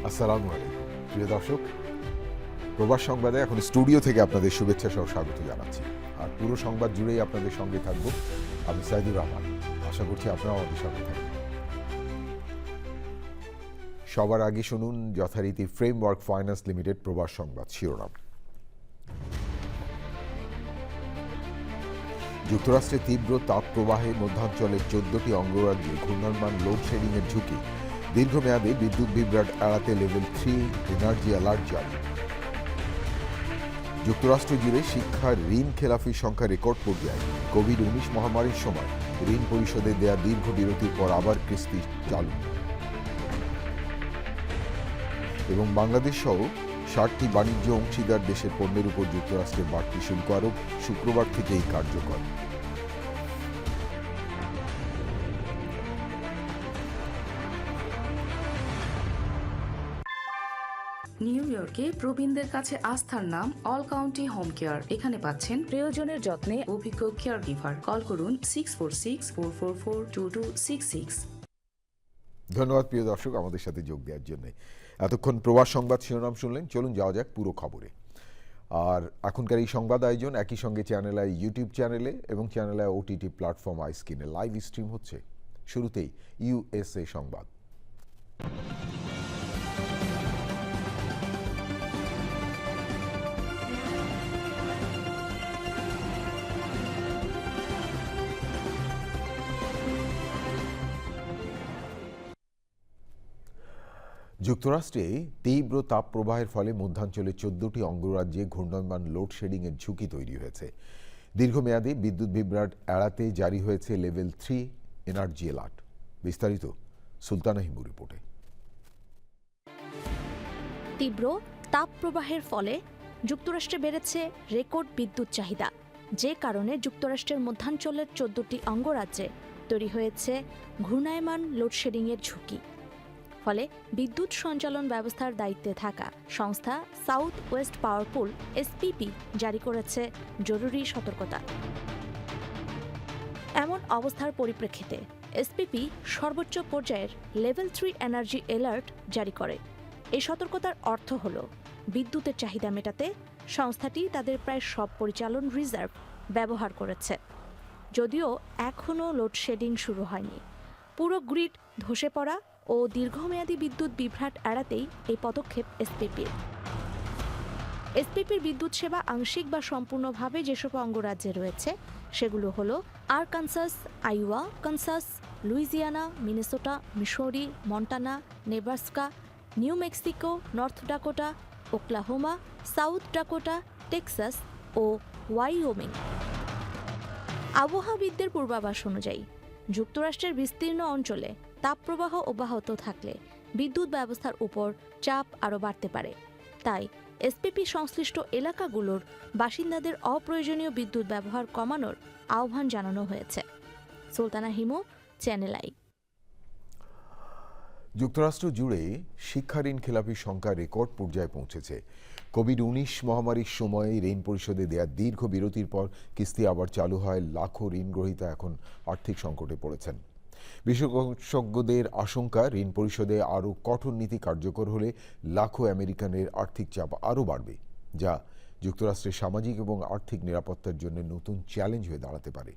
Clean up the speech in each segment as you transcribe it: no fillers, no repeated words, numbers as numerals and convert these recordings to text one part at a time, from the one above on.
আসসালামু আলাইকুম প্রিয় দর্শক, প্রবাস সংবাদে এখন স্টুডিও থেকে আপনাদের শুভেচ্ছা সহ স্বাগত জানাচ্ছি। আর পুরো সংবাদ জুড়েই আপনাদের সঙ্গে থাকবো আমি সাইদুর রহমান। আশা করছি আপনারাও আমাদের সঙ্গে থাকবেন। সবার আগে শুনুন যথারীতি ফ্রেমওয়ার্ক ফাইন্যান্স লিমিটেড প্রবাস সংবাদ শিরোনাম। যুক্তরাষ্ট্রে তীব্র তাপ প্রবাহে মধ্যাঞ্চলের 14টি অঙ্গরাজ্যে ঘূর্ণয়মান লোডশেডিংয়ের ঝুঁকি, দীর্ঘমেয়াদে বিদ্যুৎ বিভ্রাট এড়াতে লেভেল 3 এনার্জি অ্যালার্ট জারি। যুক্তরাষ্ট্র জুড়ে শিক্ষার ঋণ খেলাফির সংখ্যা রেকর্ড পর্যায়ে, কোভিড-19 মহামারীর সময় ঋণ পরিশোধে দেয়া দীর্ঘ বিরতির পর আবার কিস্তি চালু। এবং বাংলাদেশ সহ 60টি বাণিজ্য অংশীদার দেশের পণ্যের উপর যুক্তরাষ্ট্রের বাড়তি শুল্ক আরোপ শুক্রবার থেকেই কার্যকর। নিউ ইয়র্কে প্রবীণদের কাছে আস্থার নাম অল কাউন্টি হোম কেয়ার। এখানে পাচ্ছেন প্রিয়জনের যত্নে অভিজ্ঞ কেয়ার গিভার। কল করুন 646-444-2266। ধন্যবাদ প্রিয় দর্শক আমাদের সাথে যোগ দেওয়ার জন্য। এতক্ষণ প্রবাস সংবাদ শিরোনাম শুনলেন, চলুন যাওয়া যাক পুরো খবরে। আর এখনকার এই সংবাদ আয়োজন একই সঙ্গে চ্যানেল আই ইউটিউব চ্যানেলে এবং channel I OTT platform I স্ক্রিনে লাইভ স্ট্রিম হচ্ছে। শুরুতেই ইউএসএ সংবাদ। যুক্তরাষ্ট্রে তীব্র তাপপ্রবাহের ফলে মধ্যাঞ্চলের 14টি অঙ্গরাজ্যে ঘূর্ণয়মান লোডশেডিংয়ের ঝুঁকি তৈরি হয়েছে। দীর্ঘমেয়াদী বিদ্যুৎ বিভ্রাট এড়াতে জারি হয়েছে লেভেল 3 এনার্জি অ্যালার্ট। বিস্তারিত সুলতানা হিমু রিপোর্টে। তীব্র তাপপ্রবাহের ফলে যুক্তরাষ্ট্রে বেড়েছে রেকর্ড বিদ্যুৎ চাহিদা, যে কারণে যুক্তরাষ্ট্রের মধ্যাঞ্চলের 14টি অঙ্গরাজ্যে তৈরি হয়েছে ঘূর্ণায়মান লোডশেডিংয়ের ঝুঁকি। ফলে বিদ্যুৎ সঞ্চালন ব্যবস্থার দায়িত্বে থাকা সংস্থা সাউথ ওয়েস্ট পাওয়ার পুল এসপিপি জারি করেছে জরুরি সতর্কতা। এমন অবস্থার পরিপ্রেক্ষিতে এসপিপি সর্বোচ্চ পর্যায়ের লেভেল 3 এনার্জি অ্যালার্ট জারি করে। এই সতর্কতার অর্থ হল বিদ্যুতের চাহিদা মেটাতে সংস্থাটি তাদের প্রায় সব পরিচালন রিজার্ভ ব্যবহার করেছে। যদিও এখনও লোডশেডিং শুরু হয়নি, পুরো গ্রিড ধসে পড়া ও দীর্ঘমেয়াদী বিদ্যুৎ বিভ্রাট এড়াতেই এই পদক্ষেপ এসপিপির বিদ্যুৎ সেবা আংশিক বা সম্পূর্ণভাবে যেসব অঙ্গরাজ্যে রয়েছে সেগুলো হলো Arkansas, Iowa, Kansas, Louisiana, Minnesota, Missouri, Montana, Nebraska, New Mexico, North Dakota, Oklahoma, South Dakota, Texas ও ওয়াইওমিং। আবহাওয়াবিদদের পূর্বাভাস অনুযায়ী যুক্তরাষ্ট্রের বিস্তীর্ণ অঞ্চলে তাপপ্রবাহ অব্যাহত থাকলে বিদ্যুৎ ব্যবস্থার উপর চাপ আরও বাড়তে পারে। তাই এসপিপি সংশ্লিষ্ট এলাকাগুলোর বাসিন্দাদের অপ্রয়োজনীয় বিদ্যুৎ ব্যবহার কমানোর আহ্বান জানানো হয়েছে। Sultana Himu, channel I. যুক্তরাষ্ট্র জুড়ে শিক্ষা ঋণ খেলাপির সংখ্যা রেকর্ড পর্যায়ে পৌঁছেছে। কোভিড-19 মহামারীর সময়ে ঋণ পরিশোধে দেয়া দীর্ঘ বিরতির পর কিস্তি আবার চালু হয় লাখো ঋণগ্রহীতা এখন আর্থিক সংকটে পড়েছেন। বিশেষজ্ঞদের আশঙ্কা, ঋণ পরিশোধে আরও কঠোর নীতি কার্যকর হলে লাখো আমেরিকানের আর্থিক চাপ আরও বাড়বে, যা যুক্তরাষ্ট্রের সামাজিক এবং আর্থিক নিরাপত্তার জন্য নতুন চ্যালেঞ্জ হয়ে দাঁড়াতে পারে।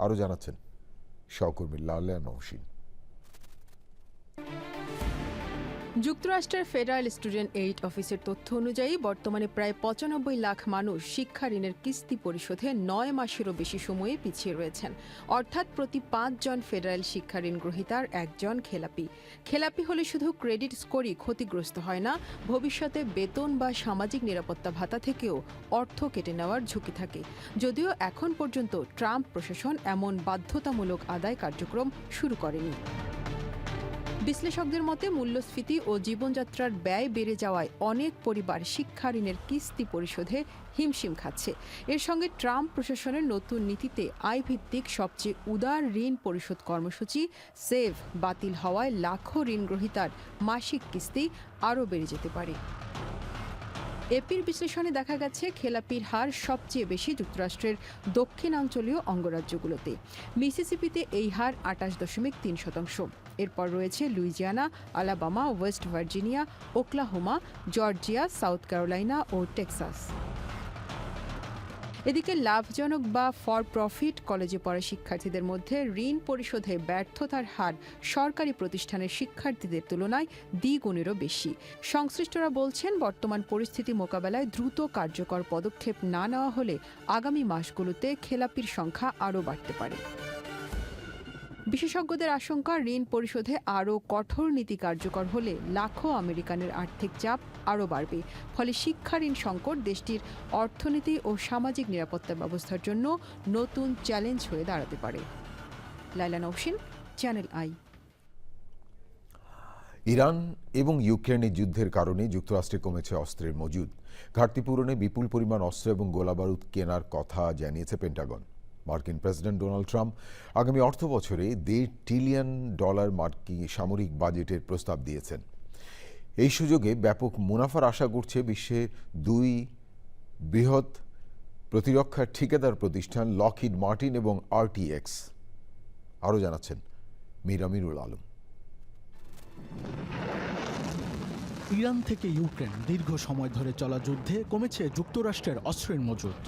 আরও জানাচ্ছেন সহকর্মী লালা নওশিন। যুক্তরাষ্ট্রের ফেডারেল স্টুডেন্ট এইড অফিসের তথ্য অনুযায়ী বর্তমানে প্রায় 95 লাখ মানুষ শিক্ষা ঋণের কিস্তি পরিশোধে 9 মাসেরও বেশি সময়ে পিছিয়ে রয়েছেন। অর্থাৎ প্রতি 5 জন ফেডারেল শিক্ষা ঋণ গ্রহীতার একজন খেলাপি। খেলাপি হলে শুধু ক্রেডিট স্কোরই ক্ষতিগ্রস্ত হয় না, ভবিষ্যতে বেতন বা সামাজিক নিরাপত্তা ভাতা থেকেও অর্থ কেটে নেওয়ার ঝুঁকি থাকে। যদিও এখন পর্যন্ত ট্রাম্প প্রশাসন এমন বাধ্যতামূলক আদায় কার্যক্রম শুরু করেনি। বিশ্লেষকদের মতে মূল্যস্ফীতি ও জীবনযাত্রার ব্যয় বেড়ে যাওয়ায় অনেক পরিবার শিক্ষা ঋণের কিস্তি পরিশোধে হিমশিম খাচ্ছে। এর সঙ্গে ট্রাম্প প্রশাসনের নতুন নীতিতে আয়ভিত্তিক সবচেয়ে উদার ঋণ পরিশোধ কর্মসূচি সেভ বাতিল হওয়ায় লাখো ঋণগ্রহীতার মাসিক কিস্তি আরও বেড়ে যেতে পারে। এপির বিশ্লেষণে দেখা গেছে খেলাপির হার সবচেয়ে বেশি যুক্তরাষ্ট্রের দক্ষিণাঞ্চলীয় অঙ্গরাজ্যগুলোতে। মিসিসিপিতে এই হার 28.3%। এরপর রয়েছে Louisiana, Alabama, West Virginia, Oklahoma, Georgia, South Carolina ও টেক্সাস। এদিকে লাভজনক বা ফর প্রফিট কলেজে পড়া শিক্ষার্থীদের মধ্যে ঋণ পরিশোধে ব্যর্থতার হার সরকারি প্রতিষ্ঠানের শিক্ষার্থীদের তুলনায় দ্বিগুণেরও বেশি। সংশ্লিষ্টরা বলছেন, বর্তমান পরিস্থিতি মোকাবেলায় দ্রুত কার্যকর পদক্ষেপ না নেওয়া হলে আগামী মাসগুলোতে খেলাপির সংখ্যা আরও বাড়তে পারে। বিশেষজ্ঞদের আশঙ্কা, ঋণ পরিশোধে আরও কঠোর নীতি কার্যকর হলে লাখো আমেরিকানের আর্থিক চাপ আরও বাড়বে। ফলে শিক্ষা ঋণ সংকট দেশটির অর্থনীতি ও সামাজিক নিরাপত্তা ব্যবস্থার জন্য নতুন চ্যালেঞ্জ হয়ে দাঁড়াতে পারে। লাইলা নওশিন, চ্যানেল আই। ইরান এবং ইউক্রেনের যুদ্ধের কারণে যুক্তরাষ্ট্রে কমেছে অস্ত্রের মজুদ। ঘাটতি পূরণে বিপুল পরিমাণ অস্ত্র এবং গোলাবারুদ কেনার কথা জানিয়েছে পেন্টাগন। মার্কিন প্রেসিডেন্ট ডোনাল্ড ট্রাম্প আগামী অর্থ বছরে $1.5 ট্রিলিয়ন মার্কিন সামরিক বাজেটের প্রস্তাব দিয়েছেন। এই সুযোগে ব্যাপক মুনাফার আশা করছে বিশ্বের 2 বৃহৎ প্রতিরক্ষা ঠিকাদার প্রতিষ্ঠান লকহিড মার্টিন এবং RTX। আরও জানাচ্ছেন মীর আমিরুল আলম। ইরান থেকে ইউক্রেন দীর্ঘ সময় ধরে চলা যুদ্ধে কমেছে যুক্তরাষ্ট্রের অস্ত্রের মজুদ।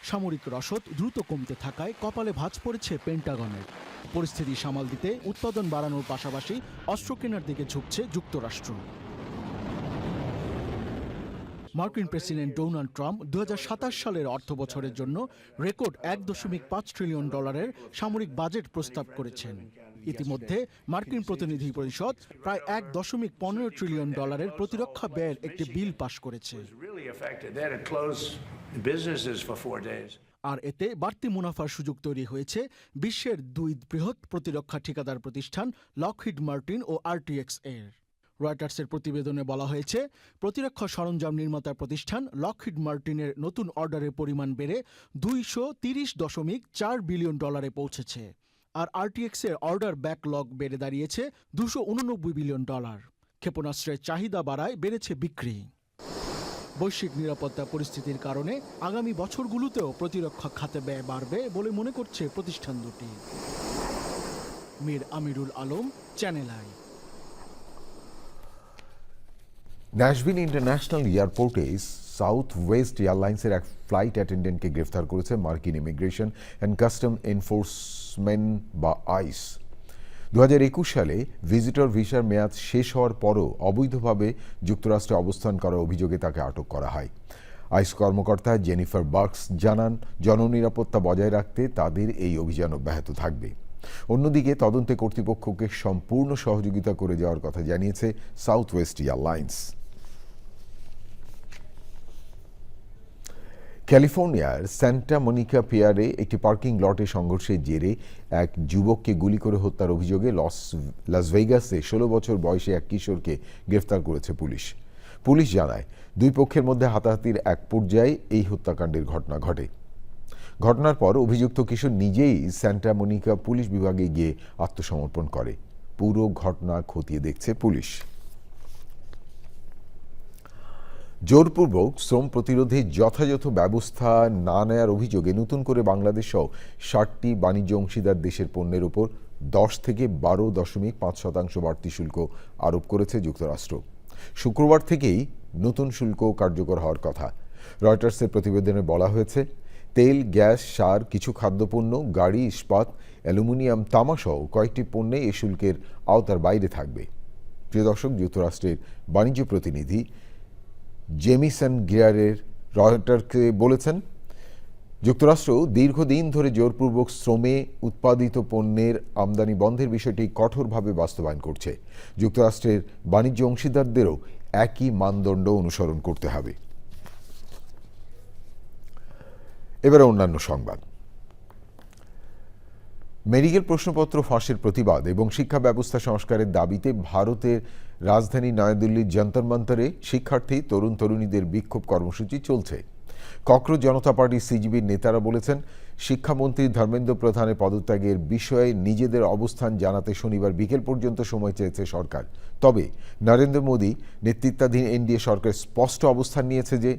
সামরিক রসদ দ্রুত কমতে থাকায় কপালে ভাঁজ পড়েছে পেন্টাগনের। পরিস্থিতি সামাল দিতে উৎপাদন বাড়ানোর পাশাপাশি অস্ত্র কেনার দিকে ঝুঁকছে যুক্তরাষ্ট্র। মার্কিন প্রেসিডেন্ট ডোনাল্ড ট্রাম্প 2027 সালের অর্থ বছরের জন্য রেকর্ড $1.5 ট্রিলিয়ন সামরিক বাজেট প্রস্তাব করেছেন। ইতিমধ্যে মার্কিন প্রতিনিধি পরিষদ প্রায় $1.15 ট্রিলিয়ন প্রতিরক্ষা ব্যয়ের একটি বিল পাশ করেছে। আর এতে বাড়তি মুনাফার সুযোগ তৈরি হয়েছে বিশ্বের 2 বৃহৎ প্রতিরক্ষা ঠিকাদার প্রতিষ্ঠান লকহিড মার্টিন ও RTX এর। রয়টার্সের প্রতিবেদনে বলা হয়েছে, প্রতিরক্ষা সরঞ্জাম নির্মাতা প্রতিষ্ঠান লকহিড মার্টিনের নতুন অর্ডারের পরিমাণ বেড়ে $230.4 বিলিয়ন পৌঁছেছে। আর RTX এর অর্ডার ব্যাকলগ বেড়ে দাঁড়িয়েছে $289 বিলিয়ন। ক্ষেপণাস্ত্রের চাহিদা বাড়ায় বেড়েছে বিক্রি। বৈশ্বিক নিরাপত্তা পরিস্থিতির কারণে আগামী বছরগুলোতেও প্রতিরক্ষা খাতে ব্যয় বাড়বে বলে মনে করছে প্রতিষ্ঠান দুটি। Mir Amirul Alam, Channel I. Nashville International এয়ারপোর্টে সাউথ ওয়েস্ট এয়ারলাইন্সের এক ফ্লাইট অ্যাটেন্ডেন্টকে গ্রেফতার করেছে মার্কিন ইমিগ্রেশন অ্যান্ড কাস্টম এনফোর্সমেন্ট বা আইস। 2021 সালে ভিজিটর ভিসার মেয়াদ শেষ হওয়ার পরও অবৈধভাবে যুক্তরাষ্ট্রে অবস্থান করার অভিযোগে তাকে আটক করা হয়। আইস কর্মকর্তা জেনিফার বার্কস জানান, জননিরাপত্তা বজায় রাখতে তাদের এই অভিযান অব্যাহত থাকবে। অন্যদিকে তদন্তে কর্তৃপক্ষকে সম্পূর্ণ সহযোগিতা করে যাওয়ার কথা জানিয়েছে সাউথ ওয়েস্ট এয়ারলাইন্স। ক্যালিফোর্নিয়ার স্যান্টা মনিকা পিয়ারে একটি পার্কিং লটে সংঘর্ষের জেরে এক যুবককে গুলি করে হত্যার অভিযোগে লাস ভেগাসে 16 বছর বয়সী এক কিশোরকে গ্রেফতার করেছে পুলিশ। পুলিশ জানায়, 2 পক্ষের মধ্যে হাতাহাতির এক পর্যায়ে এই হত্যাকাণ্ডের ঘটনা ঘটে। ঘটনার পর অভিযুক্ত কিশোর নিজেই স্যান্টা মনিকা পুলিশ বিভাগে গিয়ে আত্মসমর্পণ করে। পুরো ঘটনা খতিয়ে দেখছে পুলিশ। জোরপূর্বক শ্রম প্রতিরোধে যথাযথ ব্যবস্থা না নেয়ার অভিযোগে নতুন করে বাংলাদেশ সহ 60টি বাণিজ্য অংশীদার দেশের পণ্যের উপর 10 থেকে 12.5% বাড়তি শুল্ক আরোপ করেছে যুক্তরাষ্ট্র। শুক্রবার থেকেই নতুন শুল্ক কার্যকর হওয়ার কথা। রয়টার্সের প্রতিবেদনে বলা হয়েছে, তেল, গ্যাস, সার, কিছু খাদ্যপণ্য, গাড়ি, ইস্পাত, অ্যালুমিনিয়াম, তামাসহ কয়েকটি পণ্যে এই শুল্কের আওতার বাইরে থাকবে। প্রিয় দর্শক, যুক্তরাষ্ট্রের বাণিজ্য প্রতিনিধি জেমিসন গিয়ারের রয়টার্সকে বলেছেন, যুক্তরাষ্ট্র দীর্ঘদিন ধরে জোরপূর্বক শ্রমে উৎপাদিত পণ্যের আমদানি বন্ধের বিষয়টি কঠোরভাবে বাস্তবায়ন করছে। যুক্তরাষ্ট্রের বাণিজ্য অংশীদারদেরও একই মানদণ্ড অনুসরণ করতে হবে। এবারে অন্যান্য সংবাদ। মেডিকেল প্রশ্নপত্র ফাঁসের প্রতিবাদ এবং শিক্ষা ব্যবস্থা সংস্কারের দাবিতে ভারতের রাজধানী নয়াদিল্লির যন্তর মন্তরে শিক্ষার্থী তরুণ তরুণীদের বিক্ষোভ কর্মসূচি চলছে। ককরোচ জনতা পার্টি সিজিবির নেতারা বলেছেন, শিক্ষামন্ত্রী ধর্মেন্দ্র প্রধানের পদত্যাগের বিষয়ে নিজেদের অবস্থান জানাতে শনিবার বিকেল পর্যন্ত সময় চেয়েছে সরকার। তবে নরেন্দ্র মোদী নেতৃত্বাধীন এনডিএ সরকার স্পষ্ট অবস্থান নিয়েছে যে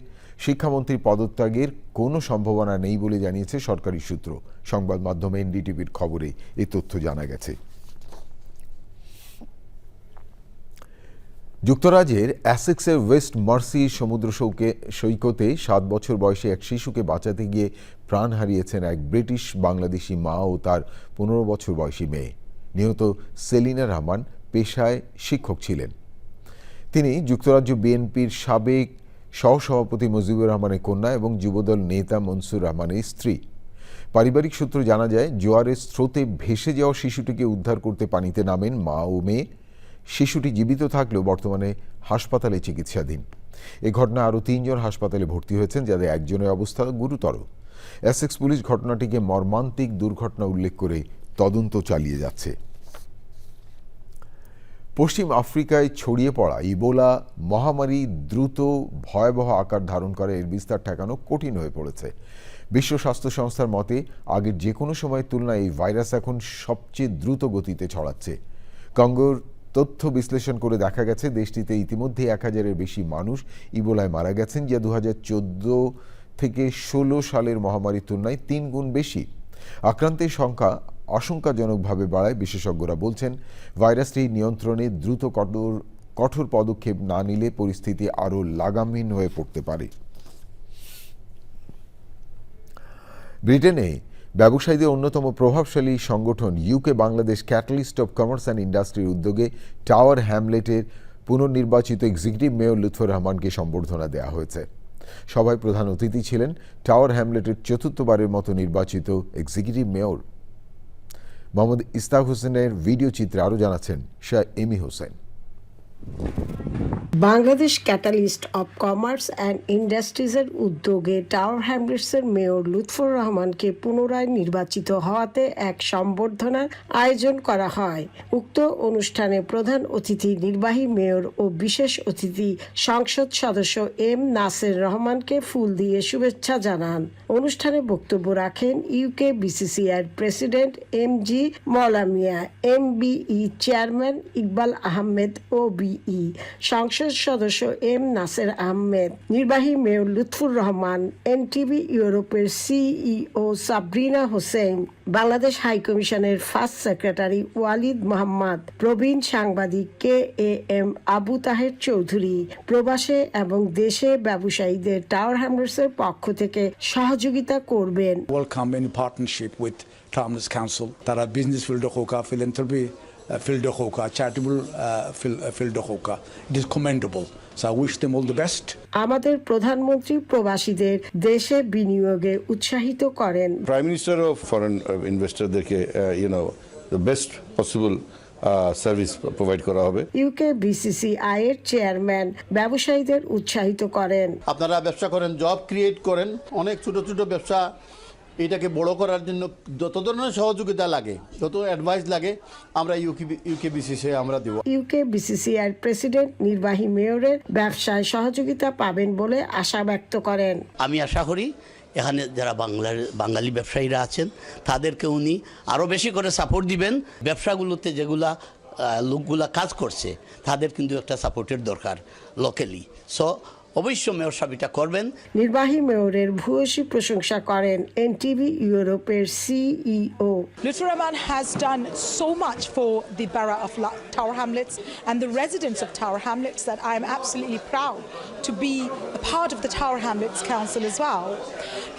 শিক্ষামন্ত্রীর পদত্যাগের কোনো সম্ভাবনা নেই বলে জানিয়েছে সরকারি সূত্র। সংবাদ মাধ্যম এনডিটিভির খবরে এই তথ্য জানা গেছে। যুক্তরাজ্যের অ্যাসেক্সের ওয়েস্ট মার্সি সমুদ্র সৈকতে 7 বছর বয়সী এক শিশুকে বাঁচাতে গিয়ে প্রাণ হারিয়েছেন এক ব্রিটিশ বাংলাদেশি মা ও তার 15 বছর বয়সী মেয়ে। নিহত সেলিনা রহমান পেশায় শিক্ষক ছিলেন। তিনি যুক্তরাজ্য বিএনপির সাবেক সহসভাপতি মুজিবুর রহমানের কন্যা এবং যুবদল নেতা মনসুর রহমানের স্ত্রী। পারিবারিক সূত্র জানা যায়, জোয়ারের স্রোতে ভেসে যাওয়া শিশুটিকে উদ্ধার করতে পানিতে নামেন মা ও মেয়ে। শিশুটি জীবিত থাকলেও বর্তমানে হাসপাতালে চিকিৎসাধীন। এ ঘটনায় আরও 3 জন হাসপাতালে ভর্তি হয়েছেন, যাদের একজনের অবস্থা গুরুতর। এসেক্স পুলিশ ঘটনাটিকে মর্মান্তিক দুর্ঘটনা উল্লেখ করে তদন্ত চালিয়ে যাচ্ছে। পশ্চিম আফ্রিকায় ছড়িয়ে পড়া ইবোলা মহামারী দ্রুত ভয়াবহ আকার ধারণ করে, এর বিস্তার ঠেকানো কঠিন হয়ে পড়েছে। বিশ্ব স্বাস্থ্য সংস্থার মতে, আগের যে কোনো সময়ের তুলনায় এই ভাইরাস এখন সবচেয়ে দ্রুত গতিতে ছড়াচ্ছে। কঙ্গোর তথ্য বিশ্লেষণ করে দেখা গেছে, দেশটিতে ইতিমধ্যে 1000-এর বেশি মানুষ ইবোলায় মারা গেছেন, যা 2014 থেকে 16 সালের মহামারীর তুলনায় 3 গুণ বেশি। আক্রান্তের সংখ্যা আশঙ্কাজনকভাবে বাড়ায়। বিশেষজ্ঞরা বলছেন, ভাইরাসটি নিয়ন্ত্রণে দ্রুত কঠোর পদক্ষেপ না নিলে পরিস্থিতি আরও লাগামহীন হয়ে পড়তে পারে। ব্রিটেনে ব্যবসায়ীদের অন্যতম প্রভাবশালী সংগঠন UK Bangladesh Catalyst of Commerce and ইন্ডাস্ট্রির উদ্যোগে টাওয়ার হ্যামলেটের পুনর্নির্বাচিত এক্সিকিউটিভ মেয়র লুৎফর রহমানকে সম্বর্ধনা দেওয়া হয়েছে। সভায় প্রধান অতিথি ছিলেন টাওয়ার হ্যামলেটের 4র্থবারের মতো নির্বাচিত এক্সিকিউটিভ মেয়র। মোহাম্মদ ইস্তাক হোসেনের ভিডিও চিত্রে আরও জানাচ্ছেন Shah Emi Hossain. Bangladesh Catalyst of Commerce and ইন্ডাস্ট্রিজের উদ্যোগে টাওয়ার হ্যামলেটসের মেয়র লুৎফর রহমানকে পুনরায় নির্বাচিত হওয়াতে এক সম্বর্ধনার আয়োজন করা হয়। উক্ত অনুষ্ঠানে প্রধান অতিথি নির্বাহী মেয়র ও বিশেষ অতিথি সংসদ সদস্য এম নাসের রহমানকে ফুল দিয়ে শুভেচ্ছা জানান। অনুষ্ঠানে বক্তব্য রাখেন UK BCCI president MG Moulamia, MBE chairman Iqbal Ahmed ও BE, সংসদ সদস্য এম নাসের আহমেদ, নির্বাহী মেয়র লুৎফুর রহমান, NTV ইউরোপের CEO সাবরিনা হোসেন, বাংলাদেশ হাইকমিশনের ফার্স্ট সেক্রেটারি ওয়ালিদ মোহাম্মদ, প্রবীণ সাংবাদিক KAM আবু তাহের চৌধুরী, প্রবাসে এবং দেশে ব্যবসায়ীদের টাওয়ার হ্যামলেটসের পক্ষ থেকে সহযোগিতা করবেন। Welcome any partnership with Tower Hamlets Council. তারা business field Hoka, philanthropy field Hoka, charitable field Hoka. It is commendable. So I wish them all the best. আমাদের প্রধানমন্ত্রী প্রবাসীদের দেশে বিনিয়োগে উৎসাহিত করেন। Prime Minister of foreign investorদেরকে the best possible service provide করা হবে। ইউকে BCCI এর চেয়ারম্যান ব্যবসায়ীদের উৎসাহিত করেন। আপনারা ব্যবসা করেন, জব ক্রিয়েট করেন, অনেক ছোট ছোট ব্যবসা, এটাকে বড় করার জন্য যত ধরনের সহযোগিতা লাগে, যত অ্যাডভাইস লাগে, আমরা ইউকে BCCI আমরা দেব। ইউকে BCCI প্রেসিডেন্ট নির্বাহী মেয়রের ব্যবসায় সহযোগিতা পাবেন বলে আশা ব্যক্ত করেন। আমি আশা করি এখানে যারা বাঙালি ব্যবসায়ীরা আছেন তাদেরকে উনি আরও বেশি করে সাপোর্ট দিবেন। ব্যবসাগুলোতে যেগুলা লোকগুলা কাজ করছে তাদের কিন্তু একটা সাপোর্টের দরকার লোকালি। সো অবশ্য মেয়র সাহেব এটা করবেন। নির্বাহী মেয়রের ভূয়সী প্রশংসা করেন NTV ইউরোপের CEO। Lutfur Rahman has done so much for the borough of Tower Hamlets and the residents of Tower Hamlets that I am absolutely proud to be a part of the Tower Hamlets Council as well.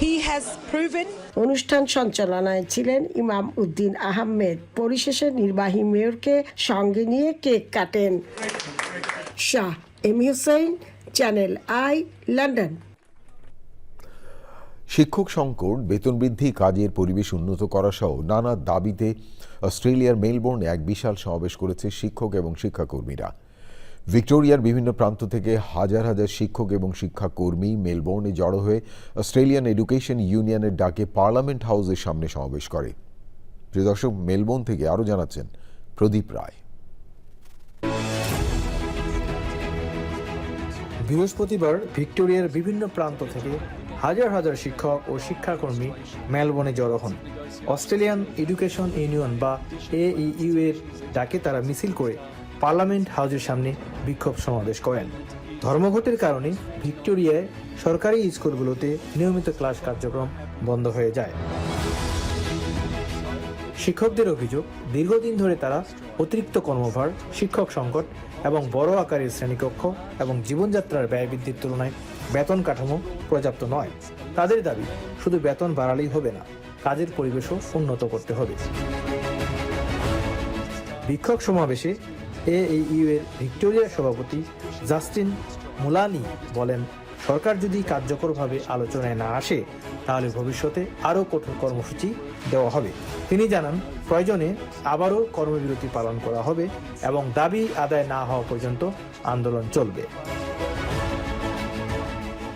He has proven. অনুষ্ঠান সঞ্চালনায় ছিলেন ইমাম উদ্দিন আহমেদ। পরিশেষে নির্বাহী মেয়রকে সঙ্গে নিয়ে cake কাটেন। Shah Emi Hossain, channel I, London. শিক্ষক সংকট, বেতন বৃদ্ধি, কাজের পরিবেশ উন্নত করা সহ নানা দাবিতে অস্ট্রেলিয়ার মেলবোর্নে এক বিশাল সমাবেশ করেছে শিক্ষক এবং শিক্ষাকর্মীরা। ভিক্টোরিয়ার বিভিন্ন প্রান্ত থেকে হাজার হাজার শিক্ষক এবং শিক্ষাকর্মী মেলবোর্নে জড়ো হয়ে অস্ট্রেলিয়ান এডুকেশন ইউনিয়নের ডাকে পার্লামেন্ট হাউসের সামনে সমাবেশ করে। প্রিয় দর্শক, মেলবোর্ন থেকে আরও জানাচ্ছেন প্রদীপ রায়। বৃহস্পতিবার ভিক্টোরিয়ার বিভিন্ন প্রান্ত থেকে হাজার হাজার শিক্ষক ও শিক্ষাকর্মী মেলবোর্নে জড়ো হন। অস্ট্রেলিয়ান এডুকেশন ইউনিয়ন বা AEU এর ডাকে তারা মিছিল করে পার্লামেন্ট হাউসের সামনে বিক্ষোভ সমাবেশ করেন। ধর্মঘটের কারণে ভিক্টোরিয়ায় সরকারি স্কুলগুলোতে নিয়মিত ক্লাস কার্যক্রম বন্ধ হয়ে যায়। শিক্ষকদের অভিযোগ, দীর্ঘদিন ধরে তারা অতিরিক্ত কর্মভার, শিক্ষক সংকট এবং বড় আকারের শ্রেণীকক্ষ এবং জীবনযাত্রার ব্যয় বৃদ্ধির তুলনায় বেতন কাঠামো পর্যাপ্ত নয়। তাদের দাবি, শুধু বেতন বাড়ালেই হবে না, কাজের পরিবেশও উন্নত করতে হবে। বিক্ষোভ সমাবেশে AEU এর ভিক্টোরিয়ার সভাপতি জাস্টিন মুলানি বলেন, সরকার যদি কার্যকরভাবে আলোচনায় না আসে তাহলে ভবিষ্যতে আরও কঠোর কর্মসূচি দেওয়া হবে। তিনি জানান, প্রয়োজনে আবারও কর্মবিরতি পালন করা হবে এবং দাবি আদায় না হওয়া পর্যন্ত আন্দোলন চলবে।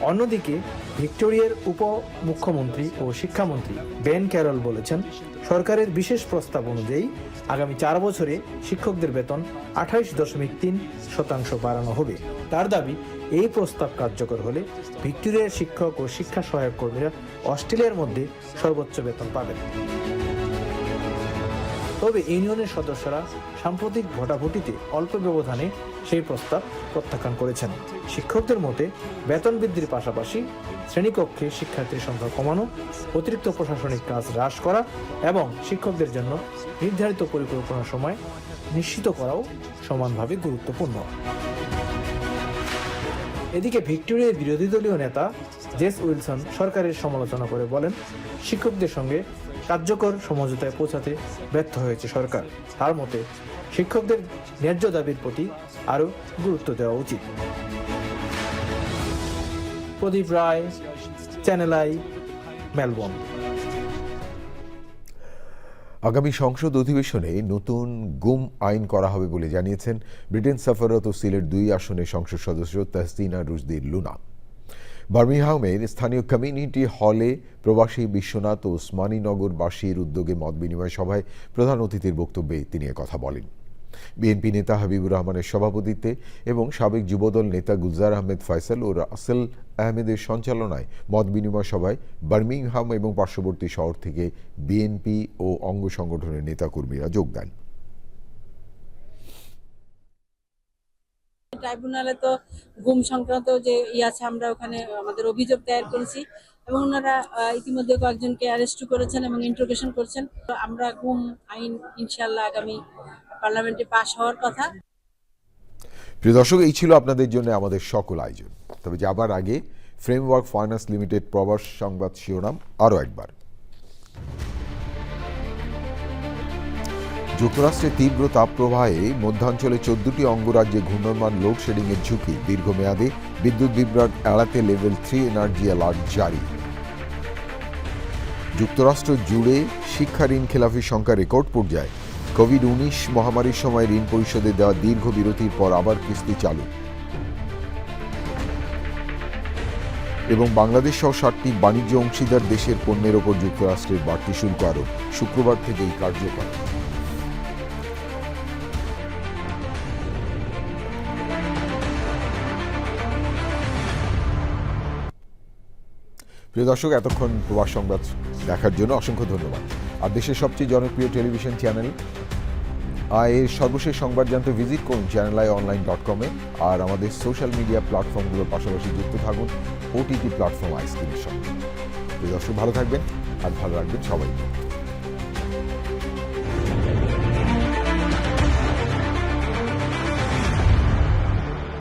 অন্যদিকে ভিক্টোরিয়ার উপমুখ্যমন্ত্রী ও শিক্ষামন্ত্রী বেন ক্যারল বলেছেন, সরকারের বিশেষ প্রস্তাব অনুযায়ী আগামী 4 বছরে শিক্ষকদের বেতন 28.3% বাড়ানো হবে। তার দাবি, এই প্রস্তাব কার্যকর হলে ভিক্টোরিয়ার শিক্ষক ও শিক্ষা সহায়ক কর্মীরা অস্ট্রেলিয়ার মধ্যে সর্বোচ্চ বেতন পাবেন। তবে ইউনিয়নের সদস্যরা সাম্প্রতিক ভোটাভুটিতে অল্প ব্যবধানে সেই প্রস্তাব প্রত্যাখ্যান করেছেন। শিক্ষকদের মতে, বেতন বৃদ্ধির পাশাপাশি শ্রেণীকক্ষে শিক্ষার্থীর সংখ্যা কমানো, অতিরিক্ত প্রশাসনিক কাজ হ্রাস করা এবং শিক্ষকদের জন্য নির্ধারিত পরিকল্পনার সময় নিশ্চিত করাও সমানভাবে গুরুত্বপূর্ণ। এদিকে ভিক্টোরিয়ার বিরোধী দলীয় নেতা জেস উইলসন সরকারের সমালোচনা করে বলেন, শিক্ষকদের সঙ্গে কার্যকর সমঝোতায় পৌঁছাতে ব্যর্থ হয়েছে সরকার। তার মতে, শিক্ষকদের ন্যায্য দাবির প্রতি আরও গুরুত্ব দেওয়া উচিত। প্রদীপ রায়, চ্যানেল আই, মেলবোর্ন। আগামী সংসদ অধিবেশনে নতুন গুম আইন করা হবে বলে জানিয়েছেন ব্রিটেন সফররত সিলেট 2 আসনের সংসদ সদস্য তাহসিনা রুশদী লুনা। বার্মিংহামের স্থানীয় কমিউনিটি হলে প্রবাসী বিশ্বনাথ ও ওসমানীনগরবাসীর উদ্যোগে মত বিনিময় সভায় প্রধান অতিথির বক্তব্যে তিনি কথা বলেন। বিএনপি নেতা হাবিবুর রহমানের সভাপতিত্বে এবং সাবেক যুবদল নেতা গুলজার আহমেদ ফয়সাল ও রাসেল আহমেদের সঞ্চালনায় মত বিনিময় সভায় বার্মিংহাম এবং পার্শ্ববর্তী শহর থেকে বিএনপি ও অঙ্গ সংগঠনের নেতাকর্মীরা যোগ দেন। ট্রাইব্যুনালে তো গুম সংক্রান্ত যে আছে, আমরা ওখানে আমাদের অভিযোগ দায়ের করেছি এবং ওনারা ইতিমধ্যে কয়েকজনকে অ্যারেস্ট করেছেন এবং ইন্টারোগেশন করছেন। আমরা গুম আইন ইনশাআল্লাহ আগামী পার্লামেন্টে পাস হওয়ার কথা। প্রিয় দর্শক, এই ছিল আপনাদের জন্য আমাদের সকল আয়োজন। তবে যাবার আগে ফ্রেমওয়ার্ক ফাইন্যান্স লিমিটেড প্রবাস সংবাদ শিরোনাম আরও একবার। যুক্তরাষ্ট্রের তীব্র তাপপ্রবাহে মধ্যাঞ্চলে 14টি অঙ্গরাজ্যে ঘূর্ণয়মান লোডশেডিংয়ের ঝুঁকি, দীর্ঘমেয়াদে বিদ্যুৎ বিভ্রাট এড়াতে লেভেল 3 এনার্জি অ্যালার্ট জারি। যুক্তরাষ্ট্র জুড়ে শিক্ষা ঋণ খেলাফির সংখ্যা রেকর্ড পর্যায়ে, কোভিড-19 মহামারীর সময় ঋণ পরিশোধে দেওয়া দীর্ঘ বিরতির পর আবার কিস্তি চালু। এবং বাংলাদেশ সহ 7টি বাণিজ্য অংশীদার দেশের পণ্যের ওপর যুক্তরাষ্ট্রের বাড়তি শুল্ক আরোপ, শুক্রবার থেকেই কার্যকর। প্রিয় দর্শক, এতক্ষণ প্রবাস সংবাদ দেখার জন্য অসংখ্য ধন্যবাদ। আর দেশের সবচেয়ে জনপ্রিয় টেলিভিশন চ্যানেল এর সর্বশেষ সংবাদ জানতে ভিজিট করুন channelionline.com-এ। আর আমাদের সোশ্যাল মিডিয়া প্ল্যাটফর্মগুলোর পাশাপাশি যুক্ত থাকুন OTT প্ল্যাটফর্ম আইস্ক্রিমের সঙ্গে। প্রিয় দর্শক, ভালো থাকবেন আর ভালো রাখবেন সবাই।